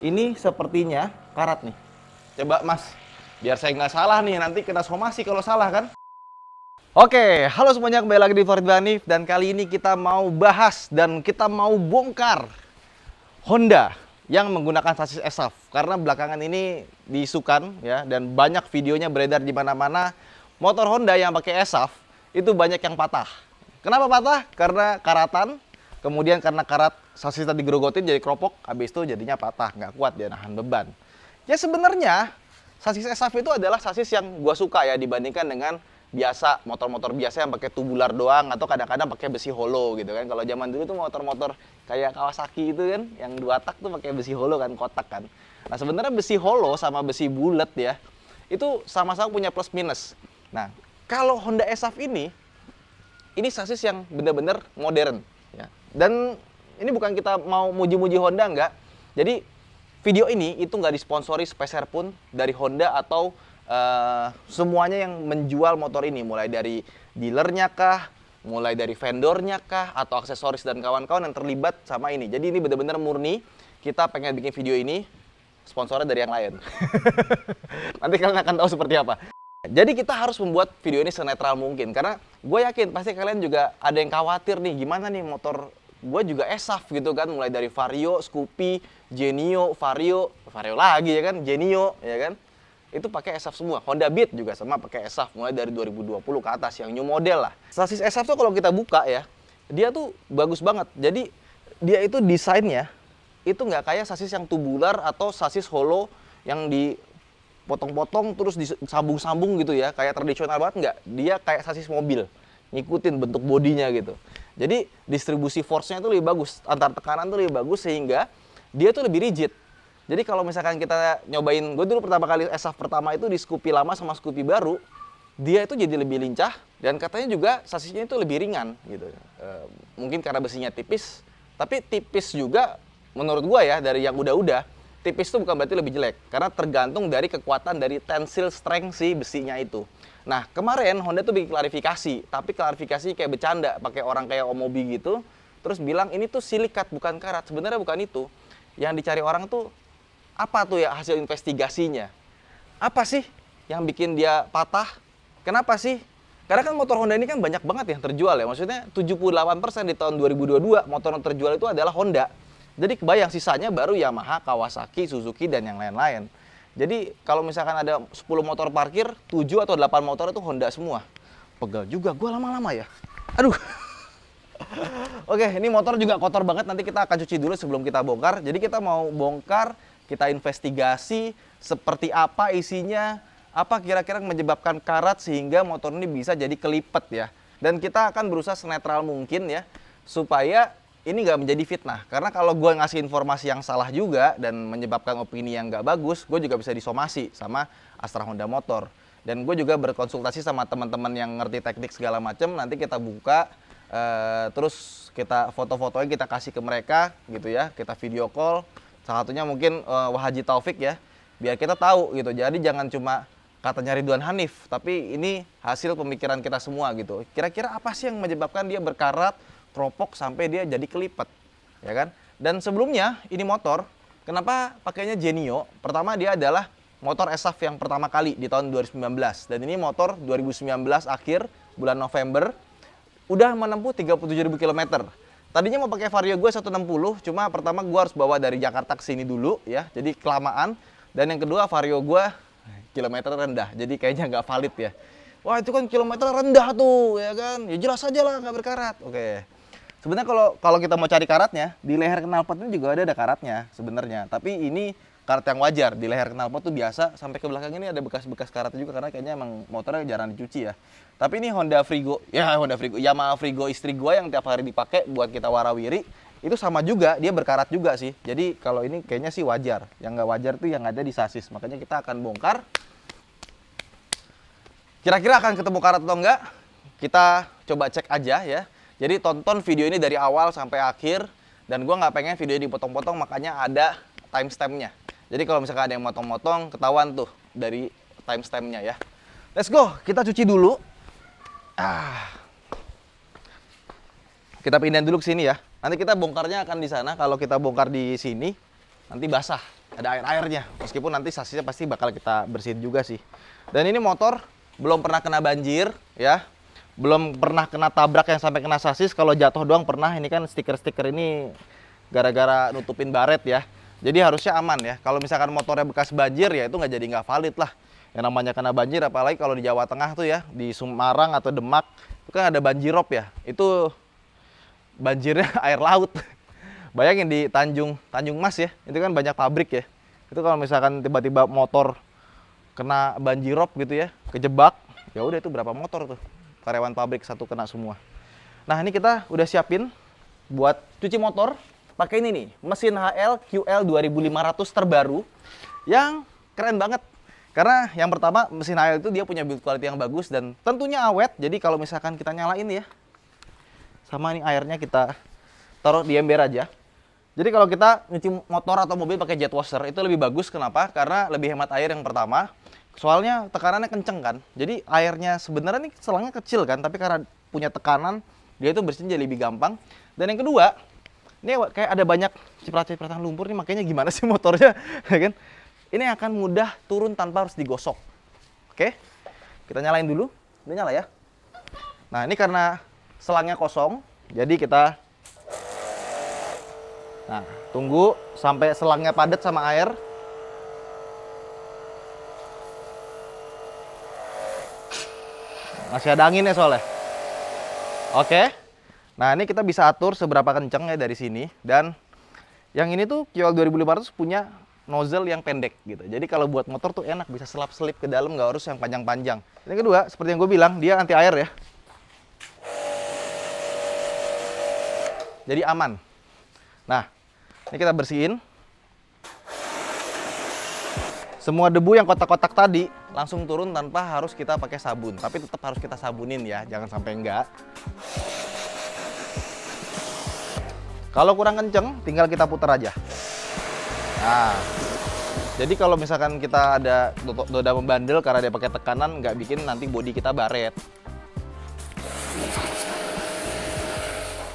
Ini sepertinya karat nih. Coba Mas, biar saya nggak salah nih, nanti kena somasi kalau salah kan. Oke, halo semuanya, kembali lagi di Farid Hanif. Dan kali ini kita mau bahas dan kita mau bongkar Honda yang menggunakan sasis ESAF. Karena belakangan ini diisukan ya, dan banyak videonya beredar di mana-mana. Motor Honda yang pakai ESAF itu banyak yang patah. Kenapa patah? Karena karatan. Kemudian karena karat sasis tadi gerogotin jadi keropok, habis itu jadinya patah, nggak kuat dia nahan beban. Ya sebenarnya sasis ESAF itu adalah sasis yang gua suka ya dibandingkan dengan biasa motor-motor biasa yang pakai tubular doang atau kadang-kadang pakai besi hollow gitu kan. Kalau zaman dulu tuh motor-motor kayak Kawasaki itu kan yang 2 tak tuh pakai besi hollow kan, kotak kan. Nah, sebenarnya besi hollow sama besi bulat ya itu sama-sama punya plus minus. Nah, kalau Honda ESAF ini sasis yang benar-benar modern ya. Dan ini bukan kita mau muji-muji Honda, enggak. Jadi video ini itu nggak disponsori sepeser pun dari Honda atau semuanya yang menjual motor ini, mulai dari dealernya kah, mulai dari vendornya kah, atau aksesoris dan kawan-kawan yang terlibat sama ini. Jadi ini benar-benar murni kita pengen bikin video ini sponsornya dari yang lain. Nanti kalian akan tahu seperti apa. Jadi kita harus membuat video ini senetral mungkin, karena gue yakin pasti kalian juga ada yang khawatir nih, gimana nih motor gue juga ESAF gitu kan, mulai dari Vario, Scoopy, Genio, Vario lagi ya kan, Genio ya kan, itu pakai ESAF semua. Honda Beat juga sama pakai ESAF mulai dari 2020 ke atas yang new model lah. Sasis ESAF tuh kalau kita buka ya, dia tuh bagus banget. Jadi dia itu desainnya itu nggak kayak sasis yang tubular atau sasis hollow yang dipotong-potong terus disambung-sambung gitu ya, kayak tradisional banget. Nggak, dia kayak sasis mobil, ngikutin bentuk bodinya gitu. Jadi distribusi force-nya itu lebih bagus, antar tekanan tuh lebih bagus sehingga dia tuh lebih rigid. Jadi kalau misalkan kita nyobain, gue dulu pertama kali ESAF pertama itu di Scoopy lama sama Scoopy baru, dia itu jadi lebih lincah dan katanya juga sasisnya itu lebih ringan gitu. Mungkin karena besinya tipis, tapi tipis juga menurut gue ya dari yang udah-udah, tipis itu bukan berarti lebih jelek, karena tergantung dari kekuatan dari tensile strength si besinya itu. Nah, kemarin Honda tuh bikin klarifikasi, tapi klarifikasi kayak bercanda, pakai orang kayak Omobi gitu, terus bilang ini tuh silikat bukan karat. Sebenarnya bukan itu. Yang dicari orang tuh apa tuh ya hasil investigasinya? Apa sih yang bikin dia patah? Kenapa sih? Karena kan motor Honda ini kan banyak banget yang terjual ya. Maksudnya 78% di tahun 2022 motor yang terjual itu adalah Honda. Jadi kebayang sisanya baru Yamaha, Kawasaki, Suzuki, dan yang lain-lain. Jadi kalau misalkan ada 10 motor parkir, 7 atau 8 motor itu Honda semua. Pegal juga, gue lama-lama ya. Aduh. Oke, ini motor juga kotor banget, nanti kita akan cuci dulu sebelum kita bongkar. Jadi kita mau bongkar, kita investigasi seperti apa isinya, apa kira-kira yang menyebabkan karat sehingga motor ini bisa jadi kelipet ya. Dan kita akan berusaha senetral mungkin ya, supaya ini nggak menjadi fitnah. Karena kalau gue ngasih informasi yang salah juga dan menyebabkan opini yang nggak bagus, gue juga bisa disomasi sama Astra Honda Motor. Dan gue juga berkonsultasi sama teman-teman yang ngerti teknik segala macam. Nanti kita buka, terus kita foto-fotonya kita kasih ke mereka gitu ya. Kita video call. Salah satunya mungkin Wahaji Taufik ya. Biar kita tahu gitu. Jadi jangan cuma katanya Ridwan Hanif, tapi ini hasil pemikiran kita semua gitu. Kira-kira apa sih yang menyebabkan dia berkarat, keropok sampai dia jadi kelipet, ya kan? Dan sebelumnya ini motor, kenapa pakainya Genio? Pertama dia adalah motor ESAF yang pertama kali di tahun 2019, dan ini motor 2019 akhir bulan November udah menempuh 37.000 km. Tadinya mau pakai Vario gue 160, cuma pertama gue harus bawa dari Jakarta ke sini dulu ya, jadi kelamaan. Dan yang kedua Vario gue kilometer rendah, jadi kayaknya nggak valid ya. Wah itu kan kilometer rendah tuh, ya kan? Ya jelas aja lah nggak berkarat. Oke. Sebenarnya kalau kita mau cari karatnya, di leher knalpot ini juga ada karatnya sebenarnya. Tapi ini karat yang wajar. Di leher knalpot tuh biasa, sampai ke belakang ini ada bekas-bekas karatnya juga karena kayaknya emang motornya jarang dicuci ya. Tapi ini Honda Frigo, Yamaha Frigo istri gua yang tiap hari dipakai buat kita warawiri, itu sama juga, dia berkarat juga sih. Jadi kalau ini kayaknya sih wajar. Yang nggak wajar tuh yang ada di sasis. Makanya kita akan bongkar. Kira-kira akan ketemu karat atau enggak? Kita coba cek aja ya. Jadi tonton video ini dari awal sampai akhir. Dan gue nggak pengen video ini dipotong-potong, makanya ada timestampnya. Jadi kalau misalkan ada yang motong-motong, ketahuan tuh dari timestampnya ya. Let's go, kita cuci dulu. Kita pindahin dulu ke sini ya. Nanti kita bongkarnya akan di sana. Kalau kita bongkar di sini, nanti basah. ada air-airnya. Meskipun nanti sasisnya pasti bakal kita bersihin juga sih. Dan ini motor belum pernah kena banjir ya. Belum pernah kena tabrak yang sampai kena sasis. Kalau jatuh doang pernah. Ini kan stiker-stiker ini gara-gara nutupin baret ya. Jadi harusnya aman ya. Kalau misalkan motornya bekas banjir ya itu nggak valid lah. Yang namanya kena banjir, apalagi kalau di Jawa Tengah tuh ya, di Semarang atau Demak itu kan ada banjirop ya. Itu banjirnya air laut. Bayangin di Tanjung Mas ya, itu kan banyak pabrik ya. Itu kalau misalkan tiba-tiba motor kena banjirop gitu ya, kejebak, ya udah itu berapa motor tuh karyawan pabrik satu kena semua. Nah ini kita udah siapin buat cuci motor pakai ini nih, mesin HL QL 2500 terbaru yang keren banget. Karena yang pertama mesin HL itu dia punya build quality yang bagus dan tentunya awet. Jadi kalau misalkan kita nyalain ya, sama ini airnya kita taruh di ember aja. Jadi kalau kita nyuci motor atau mobil pakai jet washer itu lebih bagus. Kenapa? Karena lebih hemat air yang pertama. Soalnya tekanannya kenceng kan. Jadi airnya sebenarnya nih selangnya kecil kan, tapi karena punya tekanan dia itu bersihnya jadi lebih gampang. Dan yang kedua, ini kayak ada banyak cipratan-cipratan lumpur nih, makanya gimana sih motornya, ya kan? Ini akan mudah turun tanpa harus digosok. Oke, kita nyalain dulu. Udah nyala ya. Nah ini karena selangnya kosong, jadi kita tunggu sampai selangnya padat sama air. Masih ada angin ya soalnya. Oke. Nah, ini kita bisa atur seberapa kenceng ya dari sini. Dan yang ini tuh QL 2500 punya nozzle yang pendek gitu. Jadi kalau buat motor tuh enak, bisa selap-selip ke dalam, nggak harus yang panjang-panjang. Yang kedua, seperti yang gue bilang, dia anti air ya. Jadi aman. Nah, ini kita bersihin. Semua debu yang kotak-kotak tadi langsung turun tanpa harus kita pakai sabun. Tapi tetap harus kita sabunin ya, jangan sampai enggak. Kalau kurang kenceng, tinggal kita putar aja. Nah, jadi kalau misalkan kita ada noda membandel karena dia pakai tekanan, nggak bikin nanti bodi kita baret.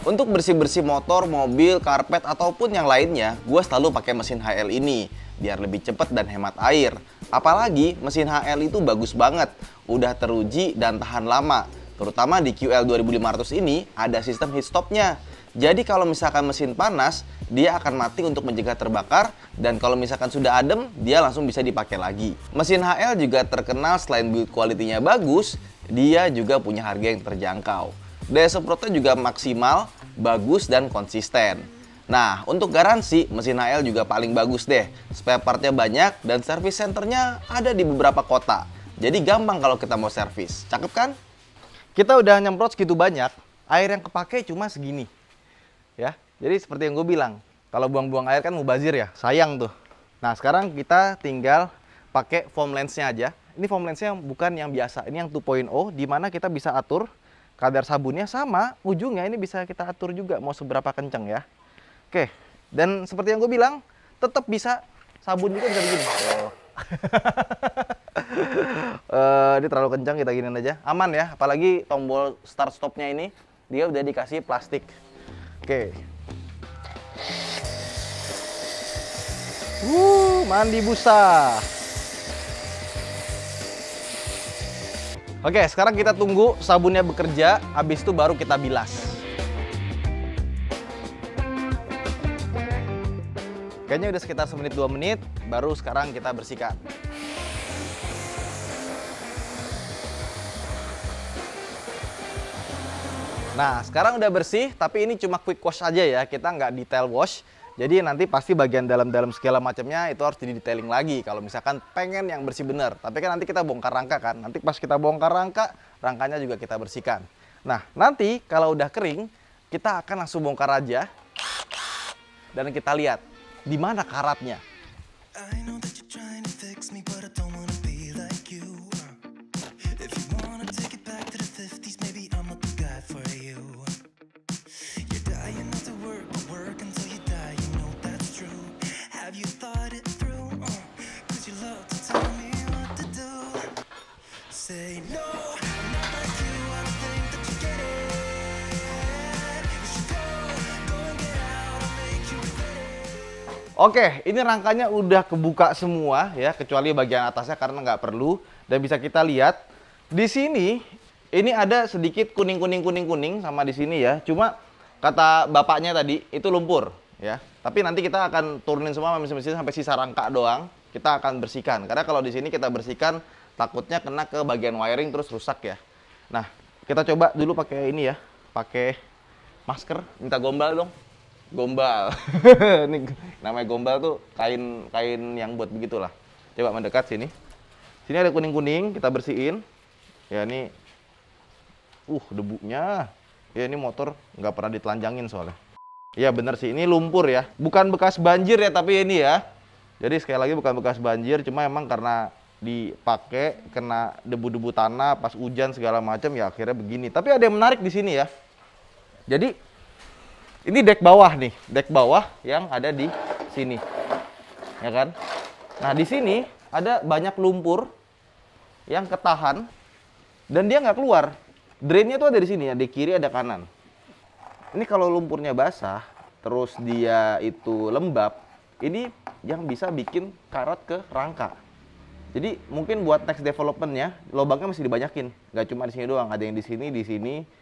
Untuk bersih-bersih motor, mobil, karpet, ataupun yang lainnya, gue selalu pakai mesin HL ini, biar lebih cepat dan hemat air. Apalagi mesin HL itu bagus banget, udah teruji dan tahan lama. Terutama di QL 2500 ini ada sistem heat stopnya. Jadi kalau misalkan mesin panas, dia akan mati untuk mencegah terbakar, dan kalau misalkan sudah adem, dia langsung bisa dipakai lagi. Mesin HL juga terkenal selain build quality-nya bagus, dia juga punya harga yang terjangkau. Daya semprotnya juga maksimal, bagus, dan konsisten. Nah, untuk garansi, mesin HL juga paling bagus deh. Spare partnya banyak, dan service centernya ada di beberapa kota. Jadi gampang kalau kita mau servis. Cakep kan? Kita udah nyemprot segitu banyak, air yang kepake cuma segini. Ya, jadi seperti yang gue bilang, kalau buang-buang air kan mubazir ya, sayang tuh. Nah, sekarang kita tinggal pakai foam lensnya aja. Ini foam lensnya bukan yang biasa, ini yang 2.0, di mana kita bisa atur kadar sabunnya sama ujungnya ini bisa kita atur juga mau seberapa kenceng ya. Oke, dan seperti yang gue bilang, tetap bisa sabun juga bisa begini. Ini terlalu kencang, kita giniin aja. Aman ya, apalagi tombol start stopnya ini dia udah dikasih plastik. Oke. Mandi busa. Oke, sekarang kita tunggu sabunnya bekerja, habis itu baru kita bilas. Kayaknya udah sekitar 1-2 menit, baru sekarang kita bersihkan. Nah, sekarang udah bersih, tapi ini cuma quick wash aja ya, kita nggak detail wash. Jadi nanti pasti bagian dalam-dalam segala macamnya itu harus di-detailing lagi kalau misalkan pengen yang bersih bener. Tapi kan nanti kita bongkar rangka kan. Nanti pas kita bongkar rangka, rangkanya juga kita bersihkan. Nah, nanti kalau udah kering, kita akan langsung bongkar aja. Dan kita lihat di mana karatnya. Oke, ini rangkanya udah kebuka semua ya, kecuali bagian atasnya karena nggak perlu. Dan bisa kita lihat di sini, ini ada sedikit kuning sama di sini ya. Cuma kata bapaknya tadi itu lumpur ya. Tapi nanti kita akan turunin semua mesin-mesin sampai sisa rangka doang. Kita akan bersihkan. Karena kalau di sini kita bersihkan takutnya kena ke bagian wiring terus rusak ya. Nah, kita coba dulu pakai ini ya, pakai masker. Minta gombal dong. Gombal. Ini namanya gombal tuh kain yang buat begitulah. Coba mendekat sini. Sini ada kuning-kuning, kita bersihin. Ya ini debunya. Ya ini motor nggak pernah ditelanjangin soalnya. Ya bener sih, ini lumpur ya. Bukan bekas banjir ya, tapi ini ya. Jadi sekali lagi bukan bekas banjir, cuma emang karena dipakai kena debu-debu tanah pas hujan segala macam ya akhirnya begini. Tapi ada yang menarik di sini ya. Jadi ini dek bawah nih, dek bawah yang ada di sini, ya kan? Nah di sini ada banyak lumpur yang ketahan dan dia nggak keluar. Drainnya tuh ada di sini, ada di kiri, ada kanan. Ini kalau lumpurnya basah, terus dia itu lembab, ini yang bisa bikin karat ke rangka. Jadi mungkin buat next developmentnya, lubangnya mesti dibanyakin. Nggak cuma di sini doang, ada yang di sini, di sini.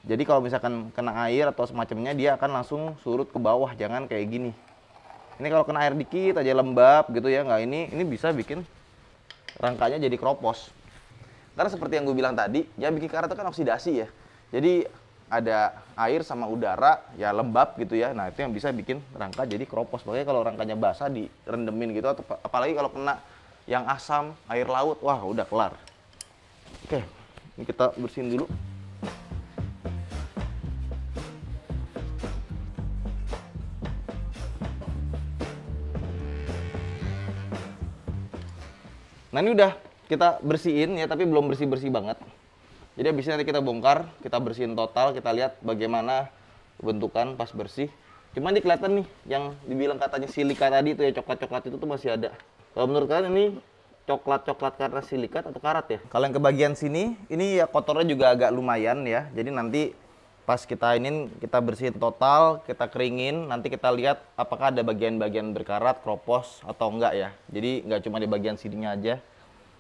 Jadi kalau misalkan kena air atau semacamnya, dia akan langsung surut ke bawah, jangan kayak gini. Ini kalau kena air dikit aja lembab gitu ya, nggak ini bisa bikin rangkanya jadi kropos. Karena seperti yang gue bilang tadi, ya bikin karat itu kan oksidasi ya. Jadi ada air sama udara, ya lembab gitu ya. Nah itu yang bisa bikin rangka jadi kropos. Makanya kalau rangkanya basah direndemin gitu, atau apalagi kalau kena yang asam, air laut, wah udah kelar. Oke, ini kita bersihin dulu. Nah ini udah kita bersihin ya, tapi belum bersih-bersih banget. Jadi habisnya nanti kita bongkar, kita bersihin total, kita lihat bagaimana bentukan pas bersih. Cuman ini kelihatan nih, yang dibilang katanya silika tadi itu ya, coklat-coklat itu tuh masih ada. Kalau menurut kalian ini coklat-coklat karena silikat atau karat ya? Kalau yang ke bagian sini, ini ya kotornya juga agak lumayan ya. Jadi nanti pas kita kita bersihin total, kita keringin, nanti kita lihat apakah ada bagian-bagian berkarat, kropos atau enggak ya. Jadi nggak cuma di bagian sininya aja,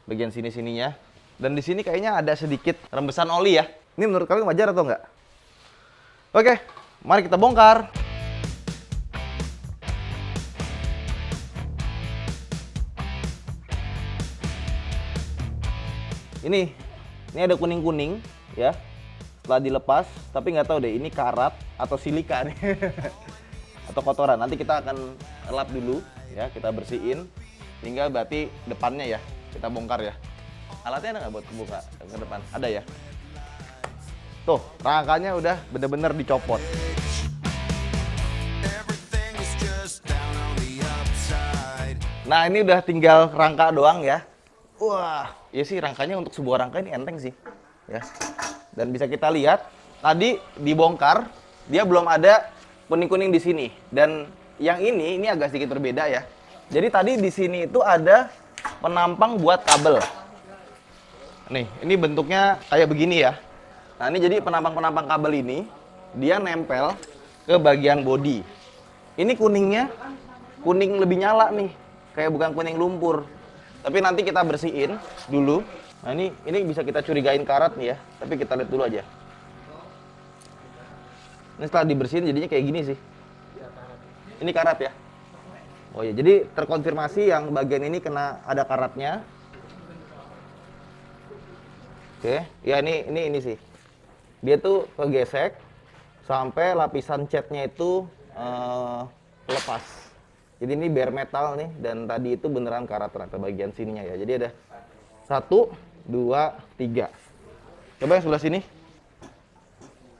bagian sini-sininya. Dan di sini kayaknya ada sedikit rembesan oli ya. Ini menurut kalian wajar atau enggak? Oke, mari kita bongkar. Ini ada kuning-kuning ya. Setelah dilepas, tapi nggak tahu deh ini karat atau silika nih. Atau kotoran. Nanti kita akan lap dulu ya, kita bersihin. Tinggal berarti depannya ya, kita bongkar ya. Alatnya ada nggak buat buka ke depan? Ada ya. Tuh, rangkanya udah bener-bener dicopot. Nah, ini udah tinggal rangka doang ya. Wah, ya sih rangkanya untuk sebuah rangka ini enteng sih. Ya. Dan bisa kita lihat, tadi dibongkar, dia belum ada kuning-kuning di sini. Dan yang ini agak sedikit berbeda ya. Jadi tadi di sini itu ada penampang buat kabel. Nih, ini bentuknya kayak begini ya. Nah, ini jadi penampang-penampang kabel ini, dia nempel ke bagian bodi. Ini kuningnya, kuning lebih nyala nih. Kayak bukan kuning lumpur. Tapi nanti kita bersihin dulu. Nah, ini bisa kita curigain karat nih ya. Tapi kita lihat dulu aja. Ini setelah dibersihin jadinya kayak gini sih. Ini karat ya. Oh ya, jadi terkonfirmasi yang bagian ini kena ada karatnya. Oke, ya ini sih. Dia tuh kegesek sampai lapisan catnya itu lepas. Jadi ini bare metal nih, dan tadi itu beneran karat ternyata bagian sininya ya. Jadi ada 1, 2, 3. Coba yang sebelah sini.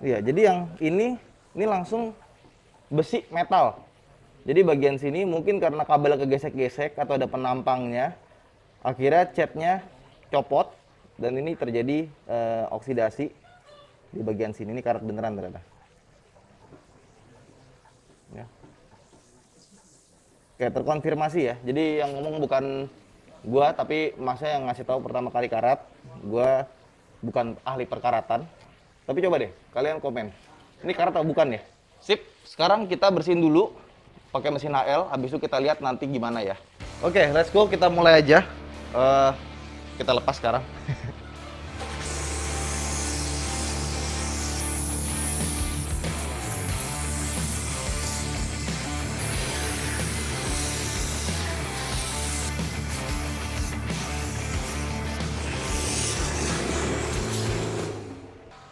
Iya, jadi yang ini langsung besi metal. Jadi bagian sini mungkin karena kabel kegesek-gesek atau ada penampangnya, akhirnya catnya copot dan ini terjadi oksidasi di bagian sini. Ini karat beneran ternyata. Ya. Oke, terkonfirmasi ya. Jadi yang ngomong bukan gua, tapi masnya yang ngasih tahu pertama kali karat. Gua bukan ahli perkaratan. Tapi coba deh, kalian komen. Ini karat atau bukan ya? Sip, sekarang kita bersihin dulu pakai mesin HL, habis itu kita lihat nanti gimana ya. Oke, let's go, kita mulai aja. Kita lepas sekarang.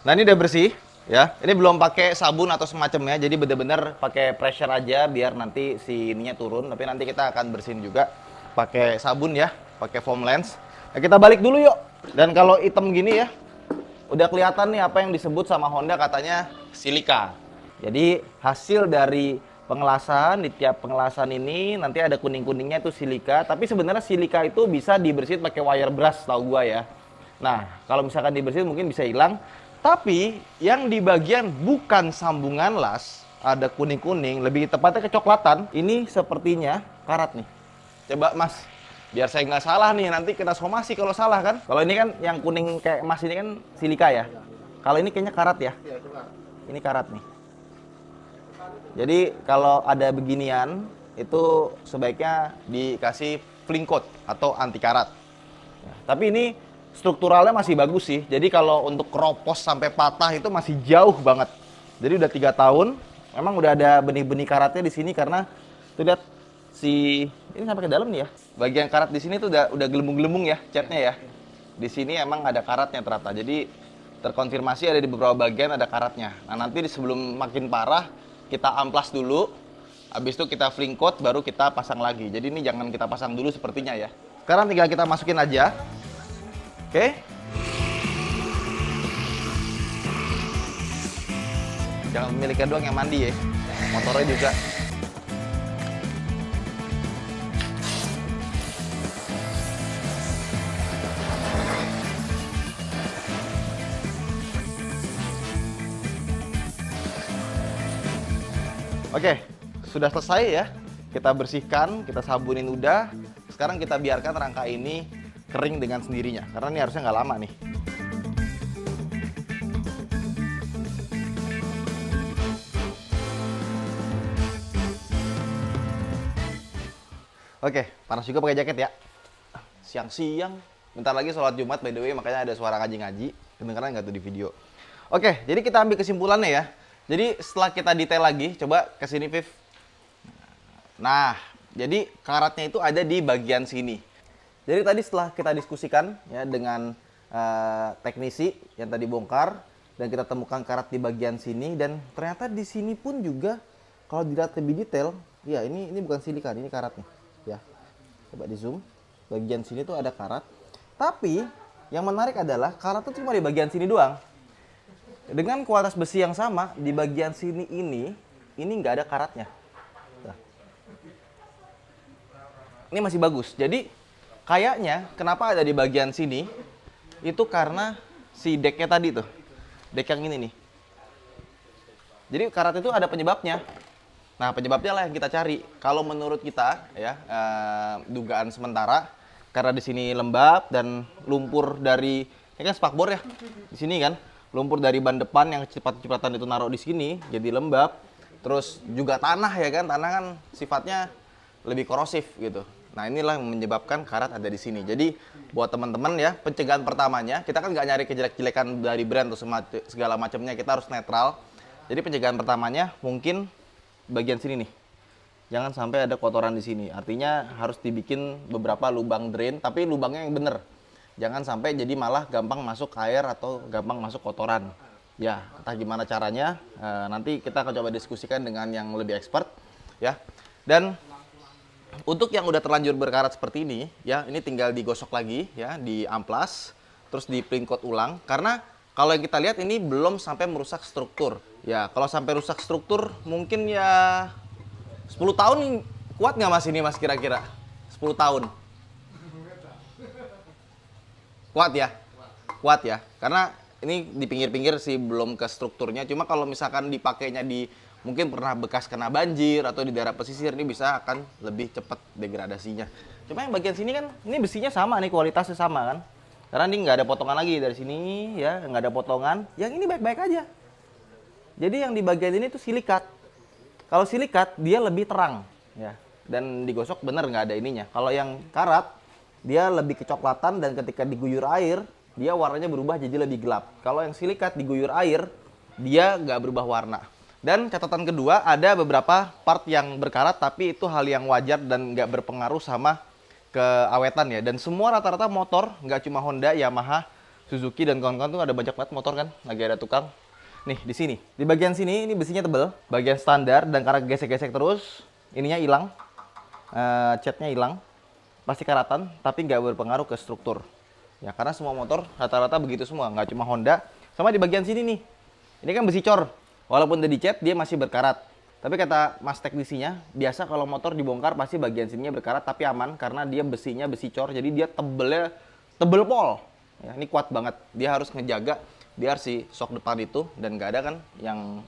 Nah, ini udah bersih ya. Ini belum pakai sabun atau semacamnya, jadi bener-bener pakai pressure aja biar nanti si ininya turun. Tapi nanti kita akan bersihin juga pakai sabun ya, pakai foam lens. Nah, kita balik dulu yuk. Dan kalau hitam gini ya, udah kelihatan nih apa yang disebut sama Honda katanya silika. Jadi hasil dari pengelasan, di tiap pengelasan ini nanti ada kuning-kuningnya itu silika. Tapi sebenarnya silika itu bisa dibersihin pakai wire brush, tahu gua ya. Nah, kalau misalkan dibersihin mungkin bisa hilang. Tapi yang di bagian bukan sambungan las, ada kuning-kuning, lebih tepatnya kecoklatan, ini sepertinya karat nih. Coba Mas, biar saya nggak salah nih, nanti kena somasi kalau salah kan. Kalau ini kan yang kuning kayak emas ini kan silika ya. Kalau ini kayaknya karat ya. Ini karat nih. Jadi kalau ada beginian, itu sebaiknya dikasih fling coat atau anti karat. Ya, tapi ini strukturalnya masih bagus sih. Jadi kalau untuk keropos sampai patah itu masih jauh banget. Jadi udah 3 tahun, memang udah ada benih-benih karatnya di sini karena tuh lihat si ini sampai ke dalam nih ya. Bagian karat di sini tuh udah gelembung-gelembung ya catnya ya. Di sini emang ada karatnya ternyata. Jadi terkonfirmasi ada di beberapa bagian ada karatnya. Nah, nanti sebelum makin parah kita amplas dulu. Habis itu kita fling coat baru kita pasang lagi. Jadi ini jangan kita pasang dulu sepertinya ya. Sekarang tinggal kita masukin aja. Oke. Jangan miliknya doang yang mandi ya. Motornya juga. Oke, sudah selesai ya. Kita bersihkan, kita sabunin udah. Sekarang kita biarkan rangka ini kering dengan sendirinya, karena ini harusnya nggak lama nih. Oke, panas juga pakai jaket ya. Siang-siang, bentar lagi sholat Jumat by the way, makanya ada suara ngaji-ngaji. Kedengeran nggak tuh di video? Oke, jadi kita ambil kesimpulannya ya. Jadi setelah kita detail lagi, coba ke sini Viv. Nah, jadi karatnya itu ada di bagian sini. Jadi tadi setelah kita diskusikan ya dengan teknisi yang tadi bongkar dan kita temukan karat di bagian sini, dan ternyata di sini pun juga kalau dilihat lebih detail, ya ini bukan silika, ini karatnya ya. Coba di zoom, bagian sini tuh ada karat. Tapi yang menarik adalah karat itu cuma di bagian sini doang. Dengan kualitas besi yang sama di bagian sini ini nggak ada karatnya. Nah. Ini masih bagus. Jadi kayaknya kenapa ada di bagian sini itu karena si decknya tadi tuh, deck yang ini nih. Jadi karat itu ada penyebabnya. Nah, penyebabnya lah yang kita cari. Kalau menurut kita ya dugaan sementara karena di sini lembab dan lumpur dari ini kan spakbor ya di sini kan, lumpur dari ban depan yang cepat-cepatan itu naruh di sini jadi lembab. Terus juga tanah ya kan, tanah kan sifatnya lebih korosif gitu. Nah, inilah yang menyebabkan karat ada di sini. Jadi buat teman-teman ya, pencegahan pertamanya kita kan nggak nyari kejelek-jelekan dari brand atau segala macamnya, kita harus netral. Jadi pencegahan pertamanya mungkin bagian sini nih, jangan sampai ada kotoran di sini. Artinya harus dibikin beberapa lubang drain, tapi lubangnya yang bener. Jangan sampai jadi malah gampang masuk air atau gampang masuk kotoran. Ya, entah gimana caranya, nanti kita akan coba diskusikan dengan yang lebih expert ya. Dan untuk yang udah terlanjur berkarat seperti ini, ya ini tinggal digosok lagi ya, di amplas, terus di print coat ulang. Karena kalau yang kita lihat ini belum sampai merusak struktur. Ya, kalau sampai rusak struktur mungkin ya 10 tahun kuat nggak Mas ini Mas kira-kira? 10 tahun. Kuat ya? Kuat ya. Karena ini di pinggir-pinggir sih belum ke strukturnya. Cuma kalau misalkan dipakainya di mungkin pernah bekas kena banjir atau di daerah pesisir, ini bisa akan lebih cepat degradasinya. Cuma yang bagian sini kan ini besinya sama nih, kualitasnya sama kan. Karena ini nggak ada potongan lagi dari sini ya, nggak ada potongan. Yang ini baik-baik aja. Jadi yang di bagian ini tuh silikat. Kalau silikat dia lebih terang ya, dan digosok bener nggak ada ininya. Kalau yang karat dia lebih kecoklatan dan ketika diguyur air dia warnanya berubah jadi lebih gelap. Kalau yang silikat diguyur air dia nggak berubah warna. Dan catatan kedua, ada beberapa part yang berkarat tapi itu hal yang wajar dan nggak berpengaruh sama keawetan ya. Dan semua rata-rata motor, nggak cuma Honda, Yamaha, Suzuki dan kawan-kawan tuh ada banyak banget motor kan, lagi ada tukang. Nih di sini, di bagian sini ini besinya tebel, bagian standar dan karena gesek-gesek terus, ininya hilang, catnya hilang, pasti karatan, tapi nggak berpengaruh ke struktur. Ya karena semua motor rata-rata begitu semua, nggak cuma Honda. Sama di bagian sini nih, ini kan besi cor, walaupun udah dicat dia masih berkarat. Tapi kata mas teknisinya, biasa kalau motor dibongkar pasti bagian sininya berkarat, tapi aman karena dia besinya besi cor, jadi dia tebelnya tebel pol. Ya, ini kuat banget, dia harus ngejaga biar si sok depan itu dan nggak ada kan yang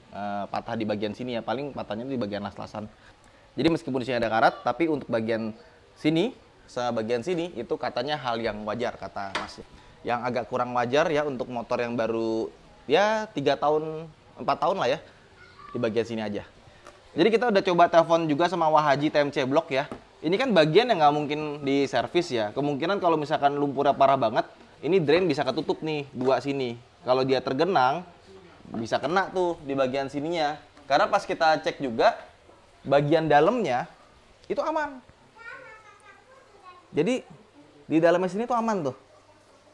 patah di bagian sini ya, paling patahnya di bagian las-lasan. Jadi meskipun di sini ada karat, tapi untuk bagian sini sama bagian sini itu katanya hal yang wajar kata mas. Yang agak kurang wajar ya untuk motor yang baru ya 3 tahun 4 tahun lah ya, di bagian sini aja. Jadi kita udah coba telepon juga sama Wahaji TMC Blok ya. Ini kan bagian yang nggak mungkin di servis ya. Kemungkinan kalau misalkan lumpurnya parah banget, ini drain bisa ketutup nih dua sini. Kalau dia tergenang, bisa kena tuh di bagian sininya. Karena pas kita cek juga, bagian dalamnya itu aman. Jadi, di dalamnya sini tuh aman tuh.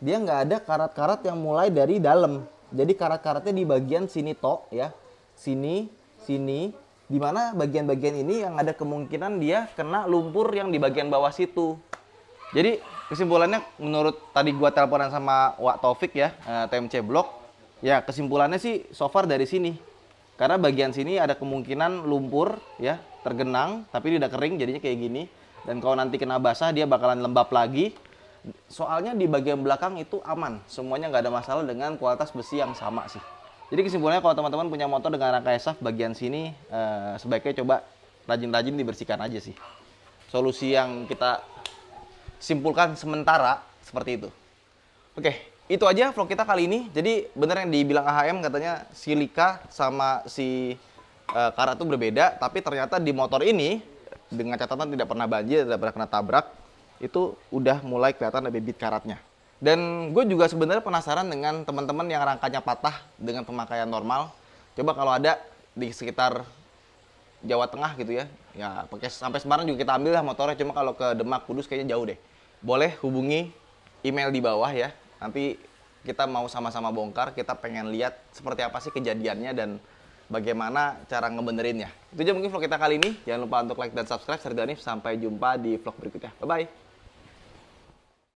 Dia nggak ada karat-karat yang mulai dari dalam. Jadi karat-karatnya di bagian sini tok ya. Sini, sini. Dimana bagian-bagian ini yang ada kemungkinan dia kena lumpur yang di bagian bawah situ. Jadi kesimpulannya menurut tadi gua teleponan sama Wak Taufik ya, TMC Blok, ya kesimpulannya sih so far dari sini. Karena bagian sini ada kemungkinan lumpur ya, tergenang, tapi dia udah kering jadinya kayak gini. Dan kalau nanti kena basah dia bakalan lembab lagi. Soalnya di bagian belakang itu aman, semuanya nggak ada masalah dengan kualitas besi yang sama sih. Jadi kesimpulannya kalau teman-teman punya motor dengan rangkai shaft bagian sini, sebaiknya coba rajin-rajin dibersihkan aja sih. Solusi yang kita simpulkan sementara seperti itu. Oke, itu aja vlog kita kali ini. Jadi bener yang dibilang AHM katanya silika sama si karat itu berbeda, tapi ternyata di motor ini dengan catatan tidak pernah banjir, tidak pernah kena tabrak, itu udah mulai kelihatan ada bibit karatnya. Dan gue juga sebenarnya penasaran dengan teman-teman yang rangkanya patah dengan pemakaian normal. Coba kalau ada di sekitar Jawa Tengah gitu ya, ya pakai sampai Semarang juga kita ambil lah motornya. Cuma kalau ke Demak, Kudus kayaknya jauh deh. Boleh hubungi email di bawah ya. Nanti kita mau sama-sama bongkar. Kita pengen lihat seperti apa sih kejadiannya dan bagaimana cara ngebenerinnya. Itu aja mungkin vlog kita kali ini. Jangan lupa untuk like dan subscribe. Saya Danif, sampai jumpa di vlog berikutnya. Bye bye.